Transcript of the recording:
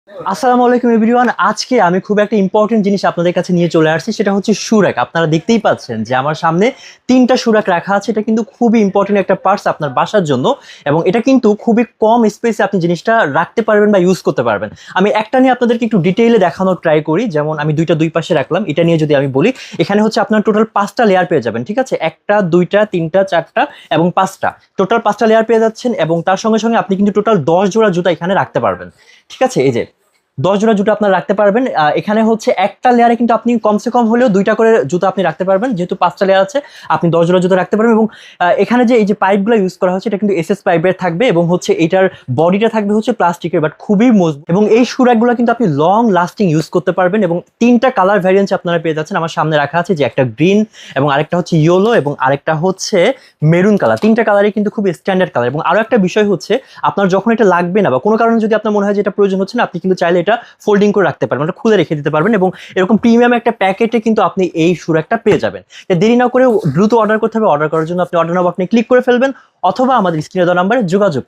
আসসালামু আলাইকুম এভরিওয়ান। আজকে আমি খুব একটা ইম্পর্টেন্ট জিনিস আপনাদের কাছে নিয়ে চলে আসছি, সেটা হচ্ছে শু র‍্যাক। আপনারা দেখতেই পাচ্ছেন যে আমার সামনে 3টা শু র‍্যাক রাখা আছে। এটা কিন্তু খুবই ইম্পর্টেন্ট একটা পার্টস আপনার বাসার জন্য, এবং এটা কিন্তু খুবই কম স্পেসে আপনি জিনিসটা রাখতে পারবেন বা ইউজ করতে পারবেন। আমি একটা নিয়ে আপনাদেরকে একটু ডিটেইলে দেখানোর ট্রাই করি। যেমন আমি দুইটা দুই পাশে রাখলাম, এটা নিয়ে যদি আমি বলি, এখানে হচ্ছে আপনার টোটাল 5টা লেয়ার পেয়ে যাবেন। ঠিক আছে, একটা, দুইটা, তিনটা, চারটা এবং 5টা, টোটাল 5টা লেয়ার পেয়ে যাচ্ছেন। এবং তার সঙ্গে সঙ্গে আপনি কিন্তু টোটাল 10 জোড়া জুতা এখানে রাখতে পারবেন। ঠিক আছে, এই যে 10 জোড়া জুতো আপনারা রাখতে পারবেন। এখানে হচ্ছে একটা লেয়ারে কিন্তু আপনি কমসে কম হলেও 2টা করে জুতো আপনি রাখতে পারবেন। যেহেতু 5টা লেয়ার আছে, আপনি 10 জোড়া জুতো রাখতে পারবেন। এবং এখানে যে এই যে পাইপগুলো ইউজ করা হচ্ছে, এটা কিন্তু এসএস পাইপের থাকবে, এবং হচ্ছে এটার বডিটা থাকবে হচ্ছে প্লাস্টিকের, বাট খুবই মজবুত। এবং এই শু র‍্যাকগুলো কিন্তু আপনি লং লাস্টিং ইউজ করতে পারবেন। এবং 3টা কালার ভ্যারিয়েন্ট আপনারা পেয়ে যাচ্ছেন। আমার সামনে রাখা আছে যে একটা গ্রিন, এবং আরেকটা হচ্ছে ইয়েলো, এবং আরেকটা হচ্ছে মেরুন কালার। 3টা কালারই কিন্তু খুব স্ট্যান্ডার্ড কালার। এবং আরো একটা বিষয় হচ্ছে, আপনার যখন এটা লাগবে না বা কোনো কারণে যদি আপনার মনে হয় যে এটা প্রয়োজন হচ্ছে না, আপনি কিন্তু চাইলে এটা ফোল্ডিং করে রাখতে পারবেন, খুলে রেখে দিতে পারবেন। এবং এরকম প্রিমিয়াম একটা প্যাকেটে কিন্তু আপনি এই শু র‍্যাকটা পেয়ে যাবেন। দেরি না করে দ্রুত অর্ডার করতে হবে। অর্ডার করার জন্য আপনি অর্ডার নাও আপনি ক্লিক করে ফেলবেন, অথবা আমাদের স্ক্রিনে দেওয়া নাম্বারে যোগাযোগ করুন।